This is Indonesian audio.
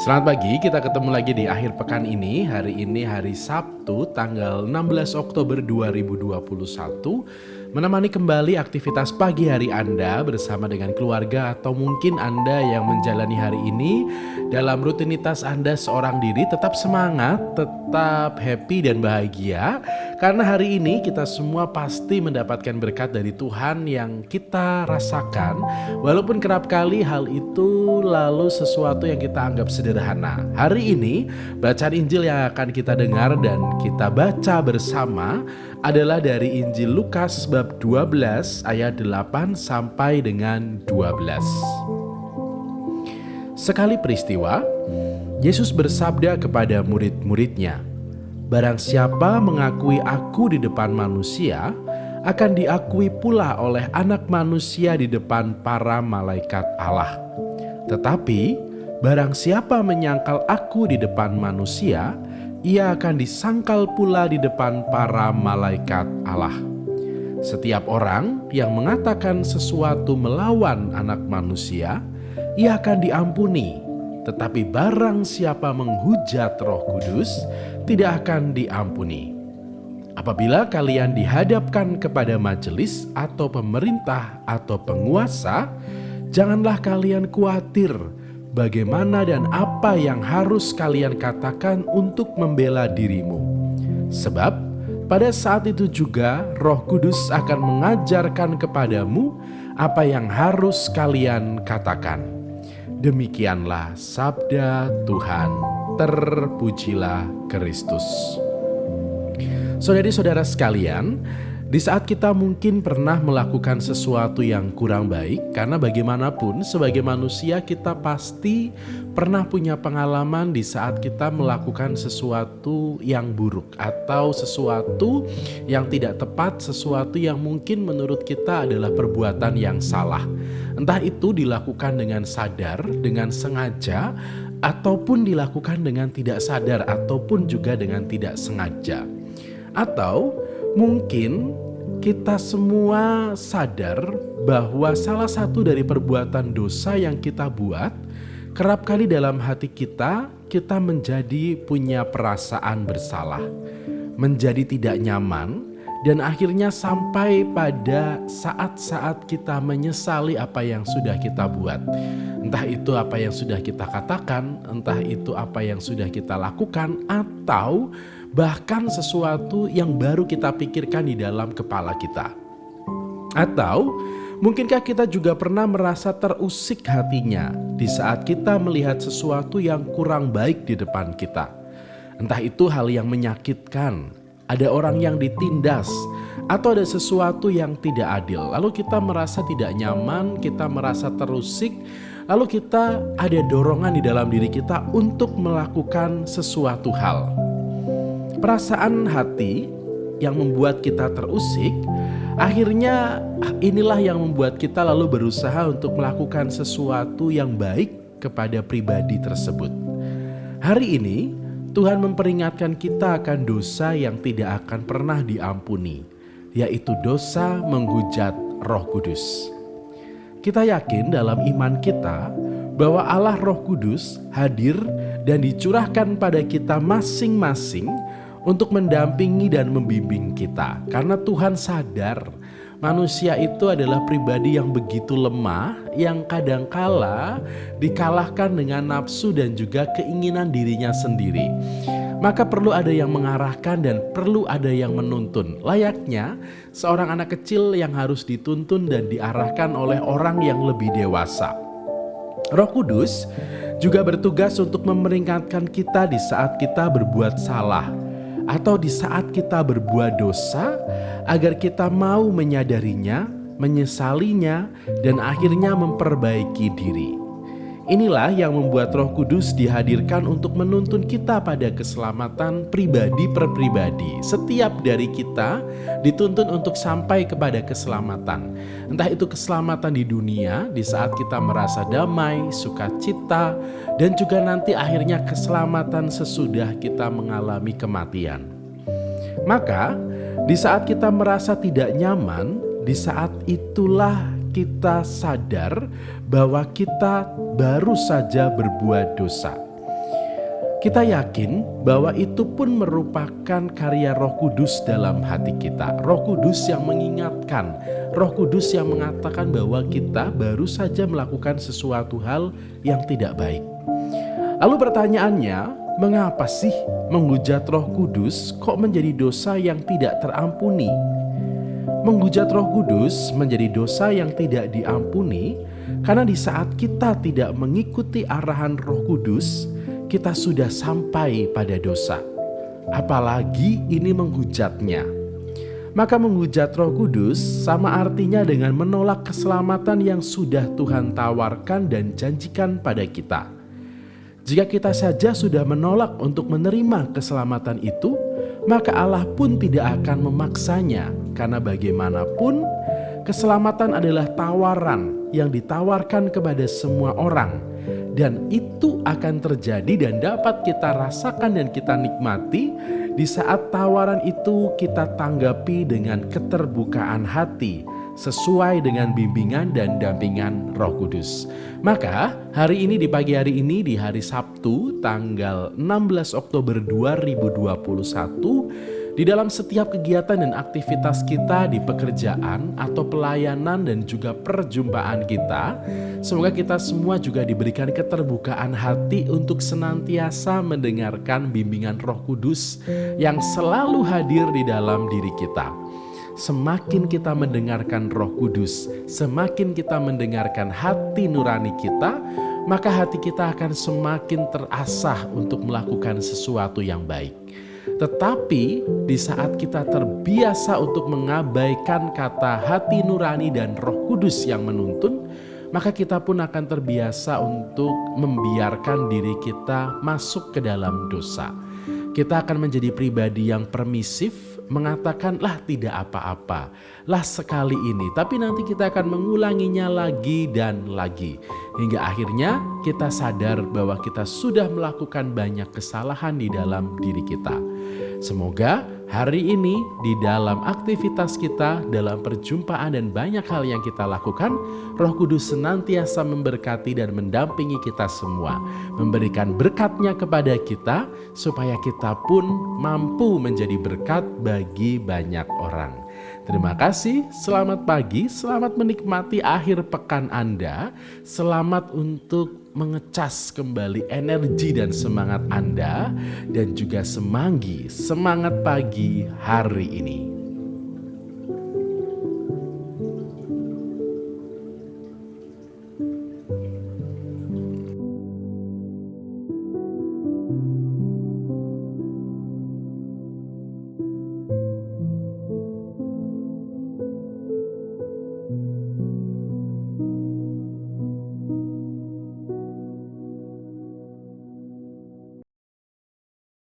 Selamat pagi, kita ketemu lagi di akhir pekan ini. Hari ini hari Sabtu, tanggal 16 Oktober 2021. Menemani kembali aktivitas pagi hari Anda bersama dengan keluarga atau mungkin Anda yang menjalani hari ini dalam rutinitas Anda seorang diri. Tetap semangat, tetap happy dan bahagia. Karena hari ini kita semua pasti mendapatkan berkat dari Tuhan yang kita rasakan. Walaupun kerap kali hal itu lalu sesuatu yang kita anggap sederhana. Hari ini bacaan Injil yang akan kita dengar dan kita baca bersama adalah dari Injil Lukas bab 12 ayat 8 sampai dengan 12. Sekali peristiwa, Yesus bersabda kepada murid-muridnya, "Barang siapa mengakui aku di depan manusia, akan diakui pula oleh Anak Manusia di depan para malaikat Allah. Tetapi barang siapa menyangkal aku di depan manusia, ia akan disangkal pula di depan para malaikat Allah. Setiap orang yang mengatakan sesuatu melawan Anak Manusia, ia akan diampuni. Tetapi barang siapa menghujat Roh Kudus, tidak akan diampuni. Apabila kalian dihadapkan kepada majelis atau pemerintah atau penguasa, janganlah kalian khawatir bagaimana dan apa yang harus kalian katakan untuk membela dirimu. Sebab pada saat itu juga Roh Kudus akan mengajarkan kepadamu apa yang harus kalian katakan." Demikianlah sabda Tuhan. Terpujilah Kristus. Saudari-saudara sekalian, di saat kita mungkin pernah melakukan sesuatu yang kurang baik, karena bagaimanapun sebagai manusia kita pasti pernah punya pengalaman di saat kita melakukan sesuatu yang buruk atau sesuatu yang tidak tepat, sesuatu yang mungkin menurut kita adalah perbuatan yang salah. Entah itu dilakukan dengan sadar, dengan sengaja, ataupun dilakukan dengan tidak sadar, ataupun juga dengan tidak sengaja. Atau mungkin kita semua sadar bahwa salah satu dari perbuatan dosa yang kita buat, kerap kali dalam hati kita menjadi punya perasaan bersalah, menjadi tidak nyaman, dan akhirnya sampai pada saat-saat kita menyesali apa yang sudah kita buat. Entah itu apa yang sudah kita katakan, entah itu apa yang sudah kita lakukan, atau bahkan sesuatu yang baru kita pikirkan di dalam kepala kita. Atau mungkinkah kita juga pernah merasa terusik hatinya di saat kita melihat sesuatu yang kurang baik di depan kita. Entah itu hal yang menyakitkan, ada orang yang ditindas, atau ada sesuatu yang tidak adil. Lalu kita merasa tidak nyaman, kita merasa terusik, lalu kita ada dorongan di dalam diri kita untuk melakukan sesuatu hal. Perasaan hati yang membuat kita terusik, akhirnya inilah yang membuat kita lalu berusaha untuk melakukan sesuatu yang baik kepada pribadi tersebut. Hari ini Tuhan memperingatkan kita akan dosa yang tidak akan pernah diampuni, yaitu dosa menghujat Roh Kudus. Kita yakin dalam iman kita bahwa Allah Roh Kudus hadir dan dicurahkan pada kita masing-masing untuk mendampingi dan membimbing kita. Karena Tuhan sadar manusia itu adalah pribadi yang begitu lemah, yang kadangkala dikalahkan dengan nafsu dan juga keinginan dirinya sendiri. Maka perlu ada yang mengarahkan dan perlu ada yang menuntun. Layaknya seorang anak kecil yang harus dituntun dan diarahkan oleh orang yang lebih dewasa. Roh Kudus juga bertugas untuk memperingatkan kita di saat kita berbuat salah atau di saat kita berbuat dosa, agar kita mau menyadarinya, menyesalinya, dan akhirnya memperbaiki diri. Inilah yang membuat Roh Kudus dihadirkan untuk menuntun kita pada keselamatan pribadi per pribadi. Setiap dari kita dituntun untuk sampai kepada keselamatan. Entah itu keselamatan di dunia, di saat kita merasa damai, sukacita, dan juga nanti akhirnya keselamatan sesudah kita mengalami kematian. Maka, di saat kita merasa tidak nyaman, di saat itulah kita sadar bahwa kita baru saja berbuat dosa. Kita yakin bahwa itu pun merupakan karya Roh Kudus dalam hati kita. Roh Kudus yang mengingatkan, Roh Kudus yang mengatakan bahwa kita baru saja melakukan sesuatu hal yang tidak baik. Lalu pertanyaannya, mengapa sih menghujat Roh Kudus kok menjadi dosa yang tidak terampuni? Menghujat Roh Kudus menjadi dosa yang tidak diampuni karena di saat kita tidak mengikuti arahan Roh Kudus, kita sudah sampai pada dosa. Apalagi ini menghujatnya. Maka menghujat Roh Kudus sama artinya dengan menolak keselamatan yang sudah Tuhan tawarkan dan janjikan pada kita. Jika kita saja sudah menolak untuk menerima keselamatan itu, maka Allah pun tidak akan memaksanya, karena bagaimanapun keselamatan adalah tawaran yang ditawarkan kepada semua orang, dan itu akan terjadi dan dapat kita rasakan dan kita nikmati di saat tawaran itu kita tanggapi dengan keterbukaan hati, sesuai dengan bimbingan dan dampingan Roh Kudus. Maka hari ini, di pagi hari ini, di hari Sabtu tanggal 16 Oktober 2021, di dalam setiap kegiatan dan aktivitas kita di pekerjaan atau pelayanan dan juga perjumpaan kita, semoga kita semua juga diberikan keterbukaan hati untuk senantiasa mendengarkan bimbingan Roh Kudus yang selalu hadir di dalam diri kita. Semakin kita mendengarkan Roh Kudus, semakin kita mendengarkan hati nurani kita, maka hati kita akan semakin terasah untuk melakukan sesuatu yang baik. Tetapi di saat kita terbiasa untuk mengabaikan kata hati nurani dan Roh Kudus yang menuntun, maka kita pun akan terbiasa untuk membiarkan diri kita masuk ke dalam dosa. Kita akan menjadi pribadi yang permisif, mengatakan lah tidak apa-apa, lah sekali ini, tapi nanti kita akan mengulanginya lagi dan lagi. Hingga akhirnya kita sadar bahwa kita sudah melakukan banyak kesalahan di dalam diri kita. Semoga hari ini di dalam aktivitas kita, dalam perjumpaan dan banyak hal yang kita lakukan, Roh Kudus senantiasa memberkati dan mendampingi kita semua, memberikan berkat-Nya kepada kita supaya kita pun mampu menjadi berkat bagi banyak orang. Terima kasih, selamat pagi, selamat menikmati akhir pekan Anda, selamat untuk mengecas kembali energi dan semangat Anda, dan juga semangat pagi hari ini.